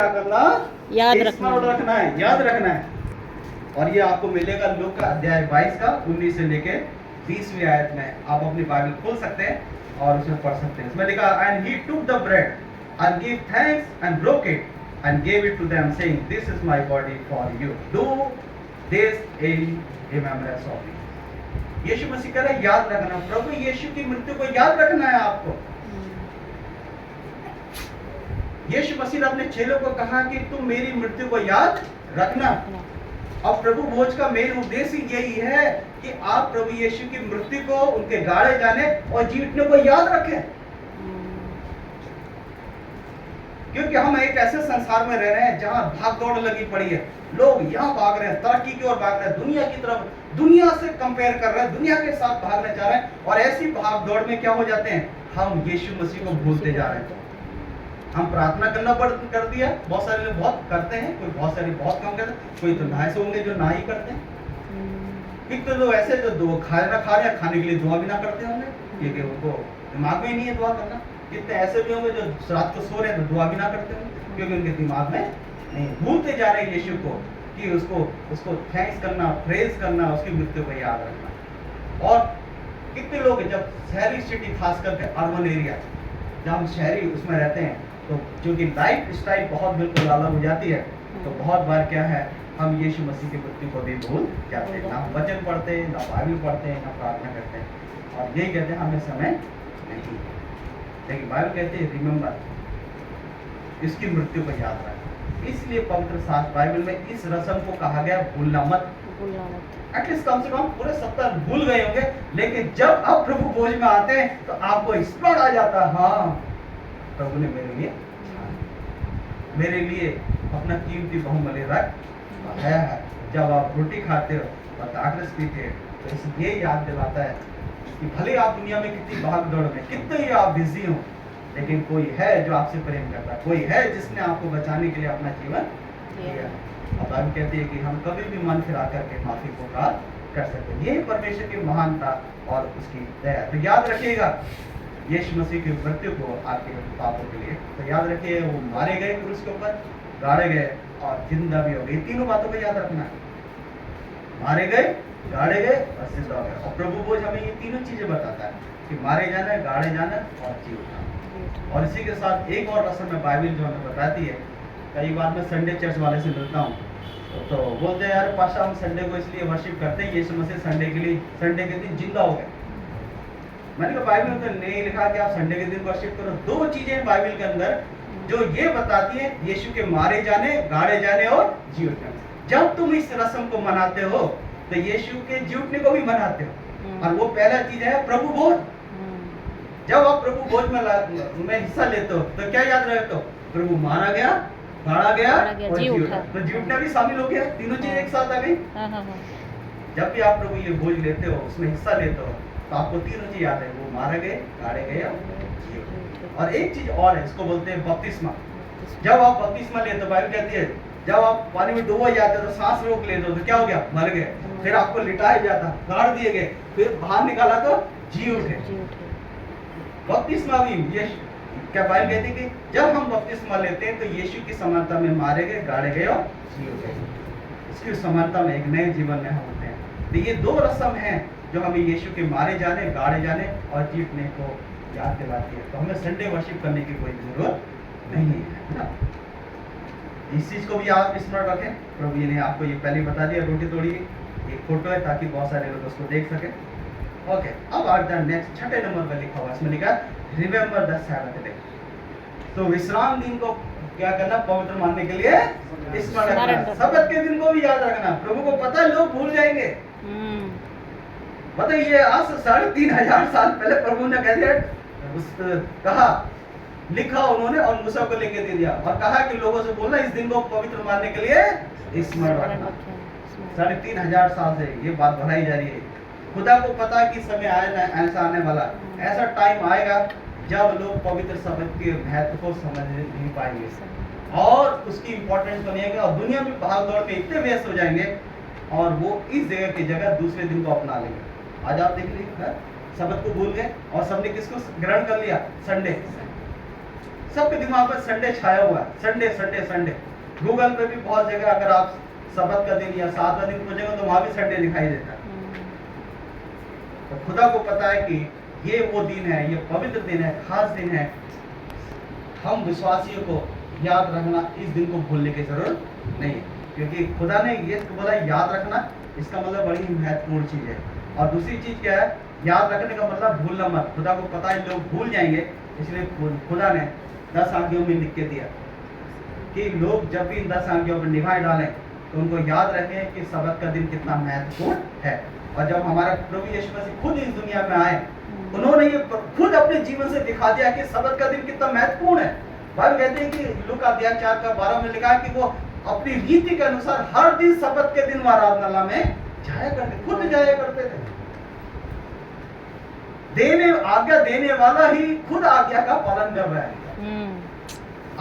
क्या करना, याद स्मरण रखना है, याद रखना है। और ये आपको मिलेगा लूका का अध्याय 22 का 19 से लेके 20वीं आयत में। आप अपनी बाइबल खोल सकते हैं और उसमें पढ़ सकते हैं। इसमें लिखा, and he took the bread and give thanks and broke it and gave it to them saying, this is my body for you, do this in remembrance of me। यीशु मसीह कह रहे हैं याद रखना, प्रभु यीशु की मृत्यु को याद रखना है आपको। यीशु मसीह ने अपने चेलों को कहा कि तुम मेरी मृत्यु को याद रखना। अब प्रभु भोज का मेन उद्देश्य यही है कि आप प्रभु यीशु की मृत्यु को, उनके गाड़े जाने और जीतने को याद रखें। क्योंकि हम एक ऐसे संसार में रह रहे हैं जहां भाग दौड़ लगी पड़ी है। लोग यहाँ भाग रहे हैं, तरक्की की ओर भाग रहे हैं, दुनिया की तरफ, दुनिया से कंपेयर कर रहे हैं, दुनिया के साथ भागने जा रहे हैं। और ऐसी भाग दौड़ में क्या हो जाते हैं, हम यीशु मसीह को भूलते जा रहे हैं। हम प्रार्थना करना बंद कर दिया, बहुत सारे लोग बहुत करते हैं, कोई बहुत सारे बहुत कम करते हैं, कोई तो ना ऐसे होंगे जो ना ही करते हैं। कितने लोग ऐसे जो दो खाना खा रहे हैं, खाने के लिए दुआ भी ना करते होंगे, क्योंकि उनको दिमाग में ही नहीं है दुआ करना। कितने ऐसे भी होंगे जो रात को सो रहे हैं तो दुआ भी ना करते होंगे, क्योंकि उनके दिमाग में नहीं। भूलते जा रहे हैं यीशु को, कि उसको थैंक्स करना, प्रेज करना, उसकी मृत्यु को याद रखना। और कितने लोग जब शहरी सिटी, खास करके अर्बन एरिया जहाँ हम शहरी उसमें रहते हैं, तो क्योंकि लाइफ स्टाइल बहुत बिल्कुल अलग हो जाती है, तो बहुत बार क्या है, हम यीशु मसीह की मृत्यु को भी भूल जाते हैं। ना वचन पढ़ते हैं, ना बाइबल पढ़ते हैं, ना प्रार्थना करते हैं, और यही कहते हैं हमें समय नहीं। लेकिन बाइबल कहते हैं रिमेम्बर, इसकी मृत्यु को याद रखना। इसलिए पवित्र शास्त्र बाइबल में इस रस्म को कहा गया भूलना मत। एटलीस्ट कम से कम पूरे सप्ताह भूल गए होंगे, लेकिन जब आप प्रभु भोज में आते हैं तो आपको स्मरण आ जाता है, हाँ प्रभु ने मेरे लिए अपना कीमती बहुमूल्य रक्त है। जब आप रोटी खाते हो और दाखरस पीते हो, तो इसलिए याद दिलाता है कि भले आप दुनिया में कितनी भाग दौड़ में, कितने ही आप बिजी हो, लेकिन कोई है जो आपसे प्रेम करता है, कोई है जिसने आपको बचाने के लिए अपना जीवन दिया। अब बाइबल कहती है कि हम कभी भी मन फिरा करके माफी पुकार कर सकते हैं। यही परमेश्वर की महानता और उसकी दया। तो याद रखिएगा यीशु मसीह की मृत्यु को आपके पापों के लिए। तो याद रखिए, वो मारे गए क्रूस के ऊपर, गाड़े गए और जिंदा भी हो गए। तीनों बातों को याद रखना है, मारे गए, गाड़े गए और जिंदा हो गए। और प्रभु भोज हमें ये तीनों चीजें बताता है कि मारे जाना, गाड़े जाना और जी उठना। और इसी के साथ एक और रस्म में बाइबल जो हमें बताती है, कई बार मैं संडे चर्च वाले से मिलता हूँ, तो बोलते हैं यार पास्टर हम संडे को इसलिए वर्शिप करते हैं, यीशु मसीह संडे के दिन जिंदा हो गए। मैंने कहा बाइबल में तो नहीं लिखा कि आप संडे के दिन वर्शिप करो। दो चीजें बाइबल के अंदर जो ये बताती है, यीशु के मारे जाने, गाड़े जाने और जी उठने। जब तुम इस रस्म को मनाते हो तो यीशु के जी उठने को भी मनाते हो। और वो पहला चीज है प्रभु भोज। जब आप प्रभु भोज में हिस्सा लेते हो तो क्या याद रखते हो, प्रभु मारा गया, गाड़ा गया और जी उठा। तो जी उठना भी शामिल हो गया, तीनों चीज एक साथ आ गई। जब भी आप प्रभु ये भोज लेते हो, उसमें हिस्सा लेते हो, तो आपको तीनों चीज याद है, वो मारे गए, गाड़े गए और जी उठे। और एक चीज और है, इसको बोलते हैं बपतिस्मा। जब आप बपतिस्मा लेते हो, बाइबल कहती है जब आप पानी में डूबे जाते हो तो सांस रोक लेते हो, तो क्या हो गया, मर गए। फिर आपको लिटाया जाता, गाड़ दिए गए, फिर बाहर निकाला तो जी उठे। बपतिस्मा भी क्या बाइबल कहती है कि जब हम बपतिस्मा लेते हैं तो यीशु की समानता में मारे गए, गाड़े गए और जी उठे। इसकी समानता में एक नए जीवन में हम होते हैं। तो ये दो रस्म हैं जो हमें यीशु के मारे जाने, गाड़े जाने और जीतने को याद दिलाती है। तो हमें संडे वर्शिप करने की कोई जरूरत नहीं है ना। इस चीज को भी आप स्मरण रखें। प्रभु ने आपको ये पहले बता दिया, रोटी तोड़ी एक फोटो है ताकि बहुत सारे लोग उसको देख सके। ओके, अब आज नेक्स्ट छठे नंबर पर लिखा हुआ, इसमें लिखा रिमेम्बर द सैबथ डे। तो विश्राम दिन को क्या करना, पवित्र मानने के लिए स्मरण रखना। सब्त के दिन को भी याद रखना। प्रभु को पता है लोग भूल जाएंगे। पता ये आज से 3500 साल पहले प्रभु ने कहा, लिखा उन्होंने और मूसा को लेके दे दिया और कहा कि लोगों से बोलना इस दिन को पवित्र मानने के लिए स्मरण रखना। 3500 साल से ये बात बढ़ाई जा रही है। खुदा को पता है कि समय आएगा, ऐसा आने वाला, ऐसा टाइम आएगा जब लोग पवित्र शब्द के महत्व को समझ नहीं पाएंगे और उसकी इंपॉर्टेंस बनेगी, और दुनिया में भाग दौड़ में इतने व्यस्त हो जाएंगे और वो इस जगह की जगह दूसरे दिन को अपना लेंगे। आज आप देख लीजिए, शब्द को भूल गए और सबने किसको ग्रहण कर लिया, संडे। सबके दिमाग में संडे छाया हुआ है, संडे संडे संडे। गूगल पे भी बहुत जगह अगर आप सबत का दिन या 7वां दिन खोजेंगे तो वहां भी संडे दिखाई देता है। तो खुदा को पता है कि ये वो दिन है, ये पवित्र दिन है, खास दिन है। हम विश्वासियों को याद रखना, इस दिन को भूलने की जरूरत नहीं है, क्योंकि खुदा ने ये बोला याद रखना, इसका मतलब बड़ी महत्वपूर्ण चीज है। और दूसरी चीज क्या है, याद रखने का मतलब भूलना मत। खुदा को पता है लोग भूल जाएंगे, इसलिए खुदा ने 10 आज्ञाओं में लिख के दिया कि लोग जब भी इन 10 आज्ञाओं पर निभाए डालें तो उनको याद रखें कि सबत का दिन कितना महत्वपूर्ण है। और जब हमारा प्रभु यीशु मसीह खुद इस दुनिया में आए, उन्होंने ये खुद अपने जीवन से दिखा दिया कि सबत का दिन कितना महत्वपूर्ण है। बाइबल कहते हैं कि लूका अध्याय 4:12 में लिखा है कि वो अपनी रीति के अनुसार हर दिन सबत के दिन आराधनालय में जाया करते, खुद जाया करते थे। आज्ञा देने वाला ही खुद आज्ञा का पालन कर रहा है।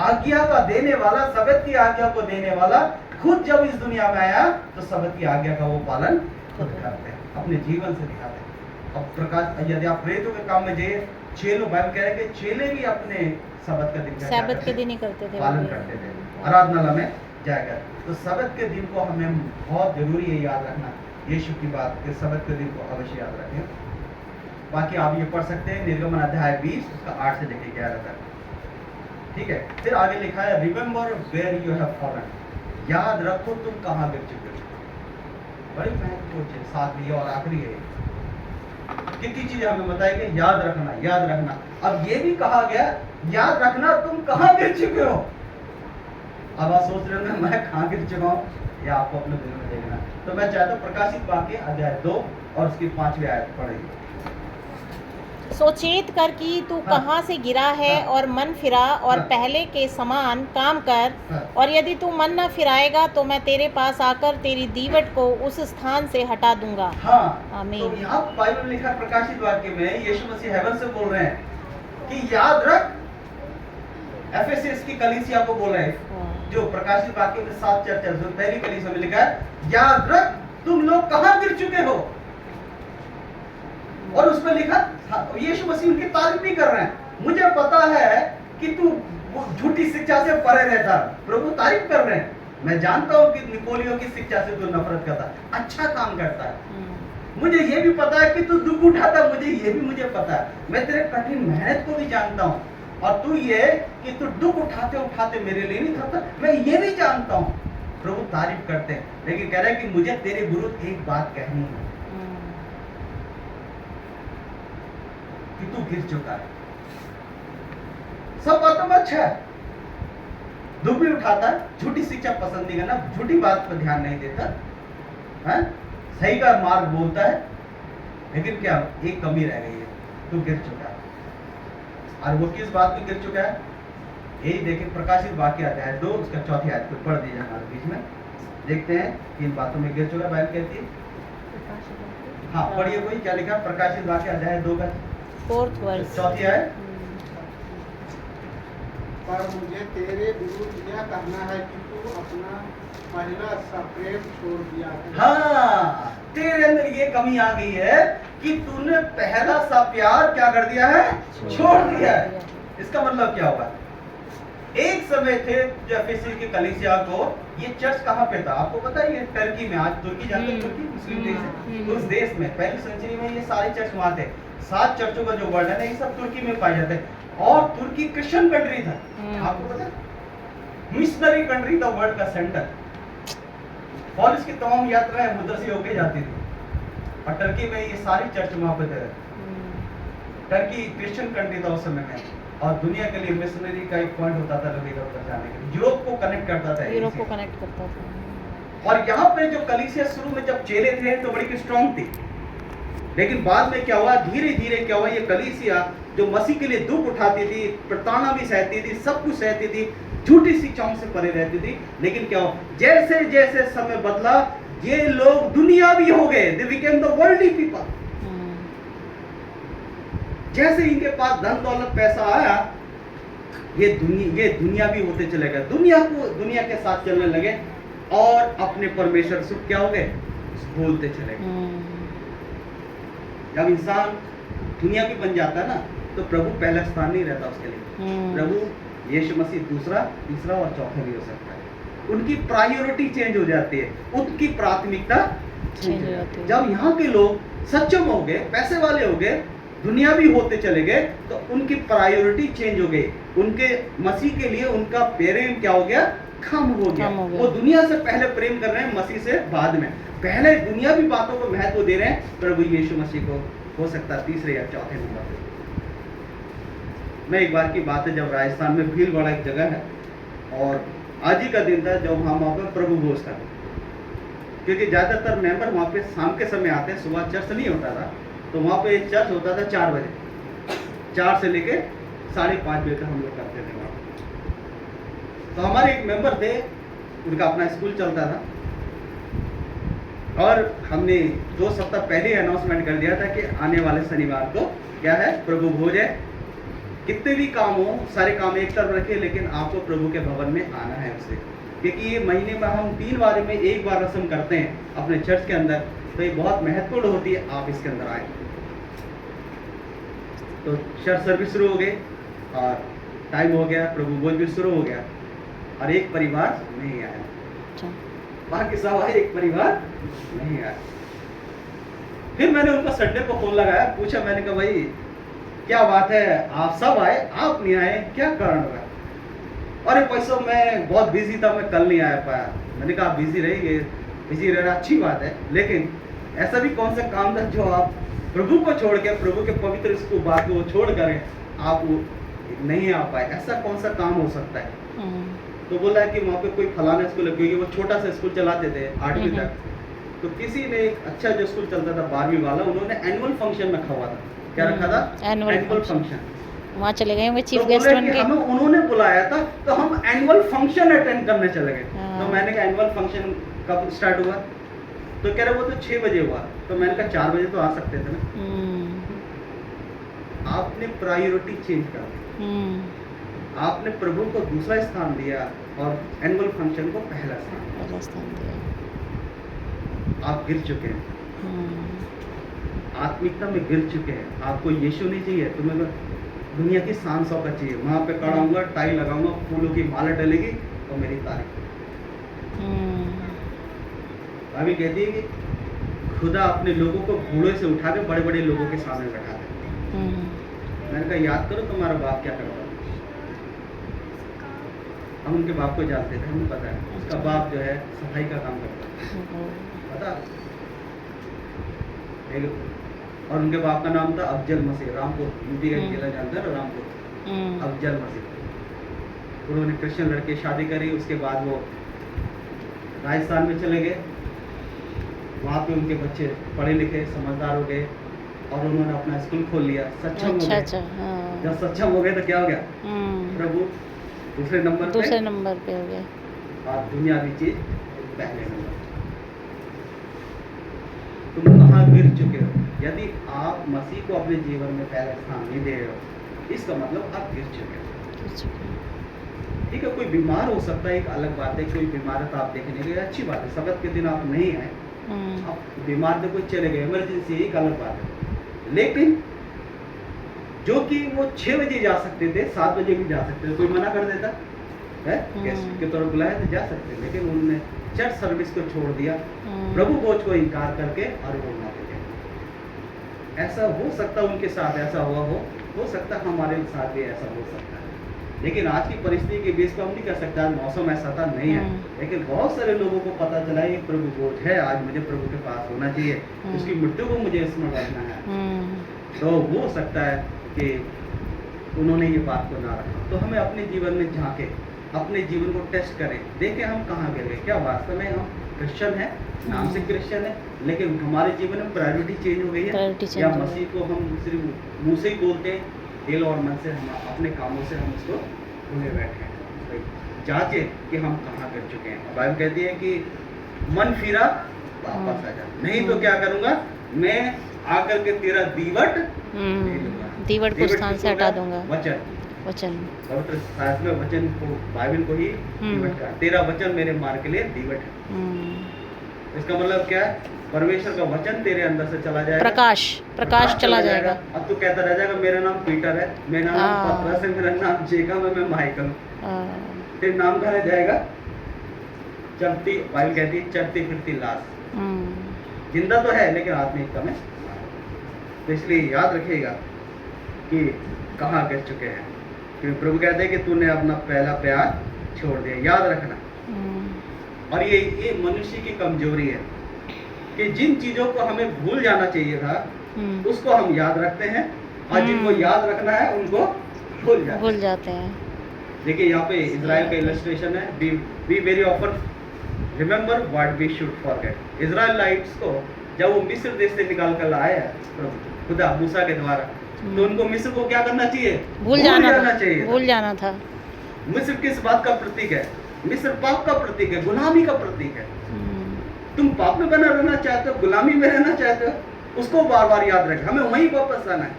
आज्ञा का देने वाला, सबत की आज्ञा को देने वाला खुद जब इस दुनिया में आया तो सबत की आज्ञा का वो पालन खुद करते हैं, अपने जीवन से दिखाते हैं। अब प्रकाश, यदि आप प्रेरितों के काम में जाइए, चेलों, बाइबल कह रहे हैं कि चेले भी अपने सबत के दिन सबत के दिन ही करते थे, पालन करते थे, आराधनालय में जाकर। तो सबत के दिन को हमें बहुत जरूरी है याद रखना, यीशु की बात कि सबत के दिन को अवश्य याद रखें। बाकी आप ये पढ़ सकते हैं निर्गमन अध्याय 20 उसका 8 से लेकर 11 तक, ठीक है। फिर आगे लिखा है remember where you have fallen, याद रखो तुम कहाँ गिर चुके हो। बड़ी महत्वपूर्ण चीज, सातवीं और आखिरी है। कितनी चीज हमें बताई गई, याद रखना, याद रखना। अब ये भी कहा गया याद रखना तुम कहाँ गिर चुके हो। अब आप सोच रहे हो मैं कहाँ गिर चुका हूँ, या आपको अपने दिल में देखना। तो मैं चाहता हूँ प्रकाशित वाक्य अध्याय 2 और उसकी 5वीं आयत पढ़ेंगे। सोचेत कर कि तू कहाँ से गिरा है और मन फिरा और पहले के समान काम कर, और यदि तू मन न फिराएगा तो मैं तेरे पास आकर तेरी दीवट को उस स्थान से हटा दूंगा। हाँ, आमीन। तो यहाँ बाइबल में लिखा प्रकाशित वाक्य में यीशु मसीह हेवन से बोल रहे हैं कि याद रख, एफएसएस की कलीसिया को बोल रहे हैं, जो प्रकाशित वाक्य में 7 चर्चा जो पहली कलीसिया में लिखा है, याद रख तुम लोग कहाँ गिर चुके हो। और उसमें लिखा यीशु मसीह उनकी तारीफ भी कर रहे हैं, मुझे पता है कि तू झूठी शिक्षा से परे रहता। प्रभु तारीफ कर रहे हैं, मैं जानता हूँ कि निकोलियों की शिक्षा से तू नफरत करता, अच्छा काम करता है। मुझे ये भी पता है कि तू दुख उठाता, मुझे पता है, मैं तेरे कठिन मेहनत को भी जानता हूँ। और तू ये कि तू दुख उठाते उठाते मेरे लिए नहीं था, मैं ये भी जानता हूँ। प्रभु तारीफ करते हैं, लेकिन कह रहे हैं कि मुझे तेरे विरुद्ध एक बात कहनी है कि तू गिर चुका है। सब बातों में अच्छा है, दुख भी उठाता है, झूठी शिक्षा पसंद नहीं करना, झूठी बात पर ध्यान नहीं देता है, सही का मार्ग बोलता है, लेकिन क्या एक कमी रह गई है, तू गिर चुका है। और वो किस बात में गिर चुका है, यही देखिए प्रकाशित वाक्य अध्याय 2 उसका 4वीं आयत को पढ़ दीजिए हमारे बीच में, देखते हैं किन बातों में गिर चुका है। बाइबल कहती है, हाँ पढ़िए, कोई क्या लिखा प्रकाशित वाक्य अध्याय 2 का 4th वर्ष 4वीं आयत। पर मुझे तेरे विरुद्ध यह कहना है कि तू अपना पहला सा प्रेम छोड़ दिया है। हाँ, तेरे अंदर ये कमी आ गई है कि तूने पहला सा प्यार क्या कर दिया है, छोड़ दिया है। इसका मतलब क्या हुआ, एक समय थे जो एफएससी की कलीसिया को, ये चर्च कहाँ पे था आपको पता है, ये टर्की में, आज तुर्की जानते हैं, तुर्की मुस्लिम देश है, उस देश में पहली सेंचुरी में ये सारे चर्च वहां थे। 7 चर्चों का जो वर्णन है ये सब तुर्की में पाए जाते हैं, और तुर्की क्रिश्चियन कंट्री था, आपको पता है, मिशनरी कंट्री था, वर्ल्ड का सेंटर। पॉलिस की तमाम यात्राएं उधर से होके जाती थी, और टर्की में ये सारी चर्च वहां पे थे। टर्की क्रिश्चियन कंट्री था उस समय में, और दुनिया के लिए मिशनरी का एक पॉइंट होता था लोग इधर उधर जाने के लिए, यूरोप को कनेक्ट करता था, यूरोप को कनेक्ट करता था। और यहाँ पे जो कलीसिया शुरू में जब चेले थे तो बड़ी स्ट्रांग थी, लेकिन बाद में क्या हुआ, धीरे धीरे क्या हुआ, ये कलीसिया जो मसीह के लिए दुख उठाती थी, प्रताड़ना भी सहती थी, सब कुछ सहती थी, झूठी शिक्षाओं से परे रहती थी, लेकिन क्या हुआ, जैसे जैसे समय बदला ये लोग दुनियावी हो गए, they became the worldly people. जैसे इनके पास धन दौलत पैसा आया, ये दुनियावी होते चले गए, दुनिया के साथ चलने लगे, और अपने परमेश्वर सुख क्या हो गए, भूलते चले गए। जब इंसान दुनियावी बन जाता है ना, तो प्रभु पहला स्थान नहीं रहता उसके लिए। प्रभु यीशु मसीह दूसरा, तीसरा और चौथा भी हो सकता है। उनकी प्रायोरिटी चेंज हो जाती है, उनकी प्राथमिकता चेंज हो जाती है। जब यहाँ के लोग सक्षम हो गए, पैसे वाले हो गए, दुनियावी होते चले गए, तो उनकी प्रायोरिटी चेंज हो गई। उनके मसीह के लिए उनका प्रेम क्या हो गया? कम हो गया। वो दुनिया से पहले प्रेम कर रहे हैं, मसीह से बाद में। पहले दुनियावी बातों को महत्व दे रहे हैं, प्रभु यीशु मसीह को हो सकता है तीसरे या चौथे नंबर पे। मैं एक बार की बात है, जब राजस्थान में भीलवाड़ा एक जगह है, और आज ही का दिन था जब हम वहाँ पर प्रभु भोज था, क्योंकि ज़्यादातर मेंबर वहाँ पे शाम के समय आते हैं, सुबह चर्च नहीं होता था, तो वहाँ पे चर्च होता था 4 बजे, 4 से लेके 5:30 बजे तक हम लोग करते थे वहाँ। तो हमारे एक मेंबर थे, उनका अपना स्कूल चलता था, और हमने 2 सप्ताह पहले अनाउंसमेंट कर दिया था कि आने वाले शनिवार को क्या है? प्रभु भोज है। कितने भी काम हो, सारे काम एक तरफ रखे, लेकिन आपको प्रभु के भवन में आना है उससे, क्योंकि ये महीने में हम 3 बार में 1 बार रस्म करते हैं अपने चर्च के अंदर, तो ये बहुत महत्वपूर्ण होती है, आप इसके अंदर आए। तो चर्च सर्विस शुरू हो गई और टाइम हो गया, प्रभु भोज भी शुरू हो गया, और एक परिवार नहीं आया, बाकी सब आए, एक परिवार नहीं आया। फिर मैंने उनको संडे को फोन लगाया, पूछा, मैंने कहा भाई क्या बात है, आप सब आए, आप नहीं आए, क्या कारण रहा? अरे पैसों मैं बहुत बिजी था, मैं कल नहीं आ पाया। मैंने कहा आप बिजी रहिए, बिजी रहना अच्छी बात है, लेकिन ऐसा भी कौन सा काम था जो आप प्रभु को छोड़ के, प्रभु के पवित्र इसको बात को छोड़ कर आप नहीं आ पाए? ऐसा कौन सा काम हो सकता है? तो बोला कि वहाँ पे कोई फलाना स्कूल है, क्योंकि वो छोटा सा स्कूल चलाते थे 8वीं तक, तो किसी ने एक अच्छा जो स्कूल चलता था 12वीं वाला, उन्होंने एनुअल फंक्शन रखा हुआ था। क्या रखा था? Annual function. वहाँ चले गए होंगे चीफ तो गेस्ट बन के। हमें उन्होंने बुलाया था, तो हम एनुअल फंक्शन अटेंड करने चले गए। तो मैंने कहा एनुअल फंक्शन कब स्टार्ट हुआ? तो कह रहे वो तो 6 बजे हुआ। तो मैंने कहा 4 बजे तो आ सकते थे ना। आपने प्रायोरिटी चेंज कर दी, आपने प्रभु को दूसरा स्थान दिया और एनुअल फंक्शन को पहला स्थान दिया। आप गिर चुके हैं, आत्मिकता में गिर चुके हैं। आपको यीशु नहीं चाहिए, तुम्हें दुनिया की शान शौकत चाहिए। वहाँ पे खड़ा होऊंगा, टाई लगाऊंगा, फूलों की माला डलेगी और मेरी तारीफ। अभी कहती है कि खुदा अपने लोगों को घोड़े से उठा के बड़े बड़े लोगों के सामने बैठा दे। मैंने कहा याद करो तुम्हारा बाप क्या करता। हम उनके बाप को जानते थे, हमें पता है उसका बाप जो है सफाई का काम करता है, पता। और उनके बाप का नाम था अफजल मसीह, रामपुर, यूपी का जिला जानता है रामपुर, अफजल मसीह। उन्होंने क्रिश्चियन लड़के शादी करी, उसके बाद वो राजस्थान में चले गए। वहाँ पे उनके बच्चे पढ़े लिखे समझदार हो गए और उन्होंने अपना स्कूल खोल लिया, सक्षम हो गए। जब सक्षम हो गए तो क्या हो गया? प्रभु दूसरे नंबर पे हो गए और दुनियावी चीज पहले नंबर। तुम कहाँ गिर चुके हो? यदि आप मसीह को अपने जीवन में पहला स्थान नहीं दे रहे हो, इसका मतलब आप गिर चुके हो। ठीक है, कोई बीमार हो सकता है, एक अलग बात है। कोई बीमार आप देखने गए, अच्छी बात है। सब्त के दिन आप नहीं आए, आप बीमार थे, कोई चले गए, इमरजेंसी, एक अलग बात है। लेकिन जो कि वो 6 बजे जा सकते थे, 7 बजे भी जा सकते थे, कोई मना कर देता है? गेस्ट के तौर पर बुलाया तो जा सकते, लेकिन उन्होंने चर्च सर्विस को छोड़ दिया, प्रभु भोज को इनकार करके, और वो ना गए। ऐसा हो सकता उनके साथ ऐसा हुआ हो सकता हमारे साथ भी ऐसा हो सकता है। लेकिन आज की परिस्थिति के बीच में हम नहीं कर सकता, मौसम ऐसा था नहीं है, लेकिन बहुत सारे लोगों को पता चला ये प्रभु भोज है, आज मुझे प्रभु के पास होना चाहिए, उसकी मृत्यु को मुझे स्मरण रखना है। तो हो सकता है कि उन्होंने ये बात को ना रखा। तो हमें अपने जीवन में झांके, अपने जीवन को टेस्ट करें, देखें हम कहाँ गिर गए। क्या वास्तव में हम क्रिश्चियन हैं, नाम से क्रिश्चियन है, लेकिन हमारे जीवन में प्रायोरिटी चेंज हो गई है, या मसीह को हम सिर्फ मुंह से ही बोलते हैं, दिल और मन से हम अपने कामों से हम उसको भूले बैठे हैं। जांचे कि हम कहाँ गिर चुके हैं। बाइबल कहती है कि मन फिरा वापस आ जा, नहीं तो क्या करूँगा मैं, आकर के तेरा दीवट ले लूंगा। दीवट को स्थान से हटा दूंगा। वचन पवित्र शास्त्र में वचन को, बाइबल को ही दीवट का, तेरा वचन मेरे मार्ग के लिए दीवट है। इसका मतलब क्या है? परमेश्वर का वचन तेरे अंदर से चला जाएगा, प्रकाश चला जाएगा। अब तू कहता रह जाएगा मेरा नाम पीटर है, मेरा नाम हाँ। पतरस है, मेरा नाम जेकब है, मैं माइकल हूँ। हाँ। तेरा नाम कहाँ रह जाएगा? चलती, बाइबल कहती है चलती फिरती लाश। जिंदा तो है लेकिन आत्मिकता में। तो इसलिए याद रखिएगा कि कहाँ गिर चुके हैं, क्योंकि प्रभु कहते हैं कि तूने अपना पहला प्यार छोड़ दिया। याद रखना। और ये मनुष्य की कमजोरी है कि जिन चीजों को हमें भूल जाना चाहिए था उसको हम याद रखते हैं, और जिनको याद रखना है उनको भूल जाते हैं। देखिए यहाँ पे इजराइल का इलस्ट्रेशन है, be very often remember what we should forget. Israelites को जब वो मिस्र देश से निकाल कर लाए हैं खुदा मूसा के द्वारा, तो उनको मिस्र को क्या करना चाहिए? भूल जाना था। मिस्र किस बात का प्रतीक है? मिस्र पाप का प्रतीक है, गुलामी का प्रतीक है। तुम पाप में बना रहना चाहते हो, गुलामी में रहना चाहते हो, उसको बार बार याद रखें, हमें वहीं वापस आना है।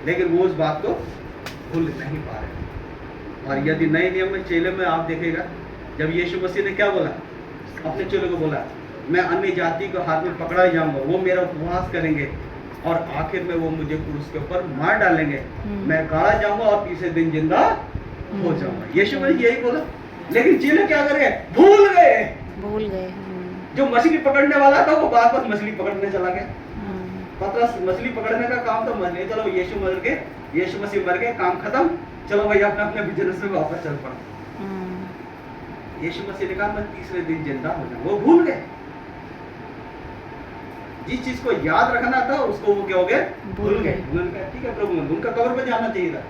लेकिन वो उस बात को भूल नहीं पा रहे। और यदि नए नियम में चेले में आप देखेगा, जब यीशु मसीह ने क्या बोला? अपने चेलों को बोला, मैं अन्य जाति को हाथ में पकड़ा जाऊंगा, वो मेरा उपवास करेंगे और आखिर में वो मुझे क्रूस के ऊपर मार डालेंगे, मैं गाड़ा जाऊंगा और तीसरे दिन जिंदा हो जाऊंगा। यीशु मसीह यही बोला, लेकिन चेले क्या कर गए? भूल गए। जो मछली पकड़ने वाला था वो बार बार मछली पकड़ने चला गया। पतरस मछली पकड़ने का काम तो मछली, चलो यीशु मसीह मर गए, काम खत्म, चलो भाई अपने अपने बिजनेस में वापस चल पड़ा। यीशु मसीह ने कहा मैं तीसरे दिन जिंदा हो जाऊंगा। वो भूल गए। जिस चीज को याद रखना था उसको वो क्या हो गए? भूल गए। उन्होंने कहा ठीक है प्रभु, उनका कब्र पे जाना चाहिए था,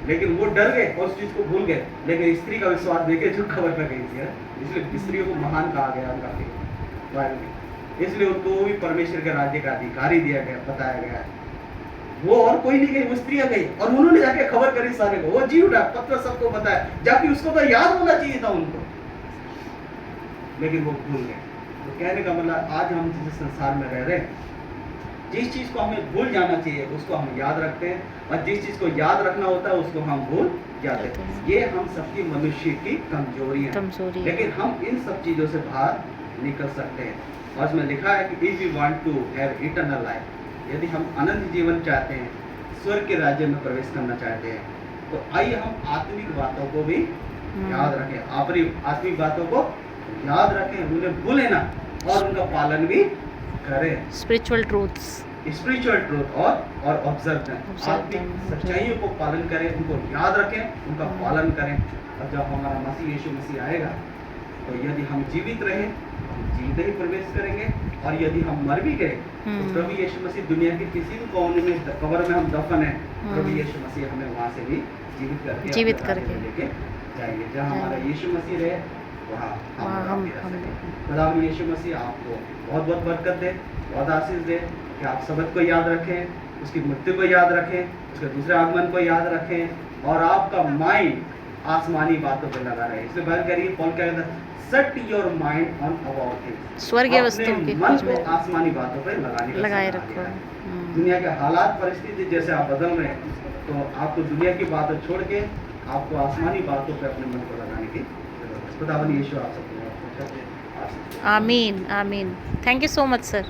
लेकिन वो डर गए और उस चीज को भूल गए। लेकिन स्त्री का विश्वास देखे जो खबर पे गई थी, इसलिए स्त्रियों को महान कहा गया उनका बाइबल में, इसलिए उनको भी परमेश्वर के राज्य का अधिकारी दिया गया, बताया गया। वो और कोई नहीं गई, वो स्त्रियां गई और उन्होंने जाके खबर करी सारे को। वो जी उठा, पत्र सबको बताया, जाके उसको तो याद होना चाहिए था उनको, लेकिन वो भूल गए। तो कहने का मतलब आज हम जिस संसार में रह रहे हैं, जिस चीज को हमें भूल जाना चाहिए उसको हम याद रखते हैं, और जिस चीज को याद रखना होता है उसको हम भूल जाते हैं। ये हम सबकी मनुष्य की कमजोरी है, लेकिन हम इन सब चीजों से बाहर निकल सकते हैं। और इसमें लिखा है कि if we want to have eternal life, यदि हम अनंत जीवन चाहते हैं, स्वर्ग के राज्य में प्रवेश करना चाहते हैं, तो आइए हम आत्मिक बातों को भी याद रखें, आत्मिक बातों को याद रखें, उन्हें भूलें ना और उनका पालन भी करें। स्पिरिचुअल ट्रूथ्स और ऑब्जर्व करें, आत्मिक सच्चाइयों को पालन करें, उनको याद रखें, उनका पालन करें। और जब हमारा मसीह यीशु मसीह आएगा तो यदि हम जीवित रहे हम जीवित ही प्रवेश करेंगे, और यदि हम मर भी गए तो प्रभु यीशु मसीह दुनिया के किसी भी कोने में कब्र में हम दफन है, प्रभु यीशु मसीह हमें वहां से भी जीवित करके लेके जाएंगे। जहाँ हमारा यीशु मसीह रहे वहाँ हम खुदा यीशु मसीह आपको बहुत बहुत बरकत दे, बहुत आशीष दे कि आप सबक को याद रखें, उसकी मृत्यु को याद रखें, उसके दूसरे आगमन को याद रखें, और आपका माइंड आसमानी बातों पे लगा रहे। इसलिए बात करिए, पॉल क्या कहता है, set your mind on about things, स्वर्गीय वस्तुओं की मन को आसमानी बातों पे लगाए रखो। दुनिया के हालात परिस्थिति जैसे आप बदल रहे हैं, तो आपको दुनिया की बातों छोड़ के आपको आसमानी बातों पे अपने मन को लगाने की जरूरत है। खुदावंद यीशु आप सबको आमीन। Thank you so much sir.